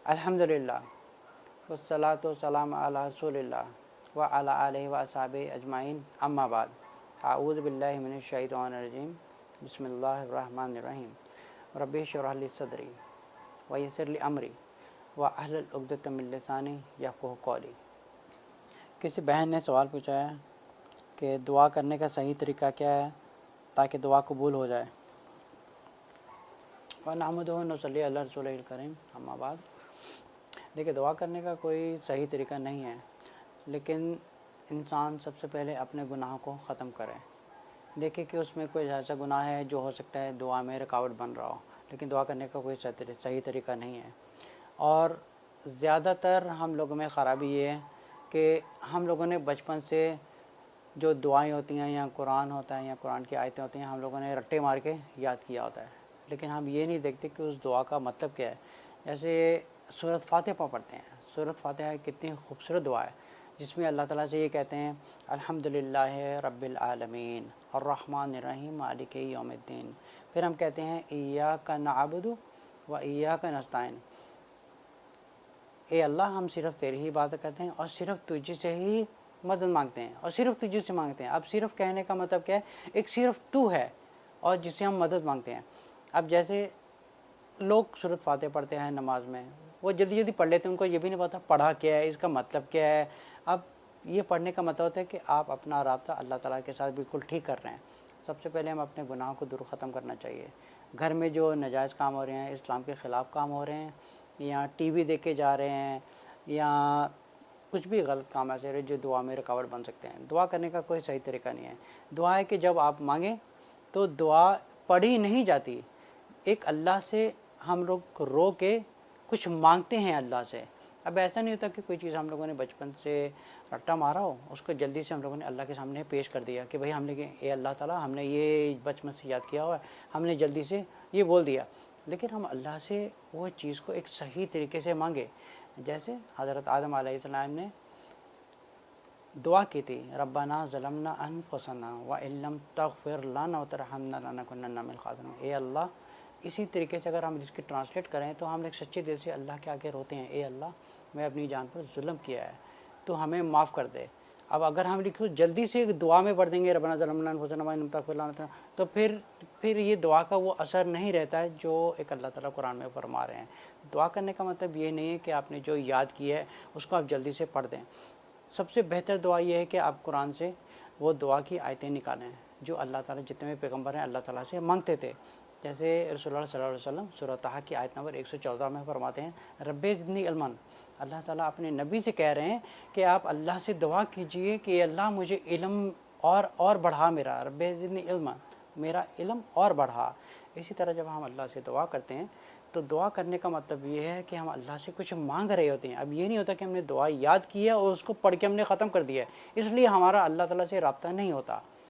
अल्हम्दुलिल्लाह वस्सलातु वस्सलामु अला रसूलिल्लाह व अला आलिहि व अस्हाबिहि अजमाइन अम्मा बाद अऊज़ु बिल्लाहि मिनश शैतानिर रजीम बिस्मिल्लाहिर रहमानिर रहीम रब्बि इश्रह ली सदरी व यस्सिर ली अमरी व अहलुल उक़दतम मिन लिसानी यफ़क़हू क़ौली। किसी बहन ने सवाल पूछा है कि दुआ करने का सही तरीका क्या है ताकि दुआ कबूल हो जाए। व नहमदुहु व नसल्ली अला रसूलिल करीम अम्मा बाद। देखिए, दुआ करने का कोई सही तरीका नहीं है, लेकिन इंसान सबसे पहले अपने गुनाह को ख़त्म करे। देखिए कि उसमें कोई ऐसा गुनाह है जो हो सकता है दुआ में रुकावट बन रहा हो, लेकिन दुआ करने का कोई सही तरीका नहीं है। और ज़्यादातर हम लोगों में ख़राबी ये है कि हम लोगों ने बचपन से जो दुआएं होती हैं या कुरान होता है या कुरान की आयतें होती हैं, हम लोगों ने रट्टे मार के याद किया होता है, लेकिन हम ये नहीं देखते कि उस दुआ का मतलब क्या है। जैसे सूरत फ़ातिहा पढ़ते हैं, सूरत फ़ातिहा कितनी खूबसूरत दुआ है जिसमें अल्लाह ताला से ये कहते हैं अल्हम्दुलिल्लाहि रब्बिल आलमीन अर्रहमानिर रहीम मालिकि यौमिद्दीन। फिर हम कहते हैं इय्याका नअबुदु व इय्याका नस्तईन। ए अल्लाह, हम सिर्फ़ तेरी ही इबादत करते हैं और सिर्फ़ तुझे से ही मदद मांगते हैं और सिर्फ़ तुझे से मांगते हैं। अब सिर्फ़ कहने का मतलब क्या है, एक सिर्फ़ तू है और जिससे हम मदद मांगते हैं। अब जैसे लोग सूरत फ़ातिहा पढ़ते हैं नमाज में, वो जल्दी जल्दी पढ़ लेते हैं, उनको ये भी नहीं पता पढ़ा क्या है, इसका मतलब क्या है। अब ये पढ़ने का मतलब होता है कि आप अपना राब्ता अल्लाह ताला के साथ बिल्कुल ठीक कर रहे हैं। सबसे पहले हम अपने गुनाह को दूर ख़त्म करना चाहिए। घर में जो नाजायज़ काम हो रहे हैं, इस्लाम के ख़िलाफ़ काम हो रहे हैं, या टीवी देख के जा रहे हैं, या कुछ भी गलत काम ऐसे रहे जो दुआ में रुकावट बन सकते हैं। दुआ करने का कोई सही तरीका नहीं है। दुआ है कि जब आप मांगें तो दुआ पढ़ी नहीं जाती, एक अल्लाह से हम लोग रो के कुछ मांगते हैं अल्लाह से। अब ऐसा नहीं होता कि कोई चीज़ हम लोगों ने बचपन से रट्टा मारा हो, उसको जल्दी से हम लोगों ने अल्लाह के सामने पेश कर दिया कि भाई हमने ए अल्लाह ताला, हमने ये बचपन से याद किया हुआ है, हमने जल्दी से ये बोल दिया। लेकिन हम अल्लाह से वो चीज़ को एक सही तरीके से मांगे। जैसे हज़रत आदम अलैहिस्सलाम ने दुआ की थी, रब्बना ज़लमना अनफुसना व इल्लम तग़फिर लना व तरहमना लनकुन्नन मिनल ख़ासिरीन। ए अल्लाह, इसी तरीके से अगर हम इसकी ट्रांसलेट करें तो हम एक सच्चे दिल से अल्लाह के आगे रोते हैं, ए अल्लाह, मैं अपनी जान पर जुल्म किया है, तो हमें माफ़ कर दे। अब अगर हम लिखो जल्दी से दुआ में पढ़ देंगे रब्बना ज़लमना अनफुसना व इल्लम तग़फिर लना, तो फिर ये दुआ का वो असर नहीं रहता है जो एक अल्लाह ताला कुरान में फरमा रहे हैं। दुआ करने का मतलब ये नहीं है कि आपने जो याद किया है उसको आप जल्दी से पढ़ दें। सबसे बेहतर दुआ ये है कि आप कुरान से वो दुआ की आयतें निकालें जो अल्लाह ताला, जितने भी पैगम्बर हैं अल्लाह ताला से मांगते थे। जैसे रसूलुल्लाह सल्लल्लाहु अलैहि वसल्लम सूरह ताहा की आयत नंबर 114 में फरमाते हैं रब्बे ज़िदनी इल्मन। अल्लाह ताला अपने नबी से कह रहे हैं कि आप अल्लाह से दुआ कीजिए कि अल्लाह मुझे इल्म और बढ़ा, मेरा रब्बे ज़िदनी इल्मन, मेरा इल्म और बढ़ा। इसी तरह जब हम अल्लाह से दुआ करते हैं तो दुआ करने का मतलब ये है कि हम अल्लाह से कुछ मांग रहे होते हैं। अब ये नहीं होता कि हमने दुआ याद की है और उसको पढ़ के हमने ख़त्म कर दिया है, इसलिए हमारा अल्लाह ताला से रब्ता नहीं होता।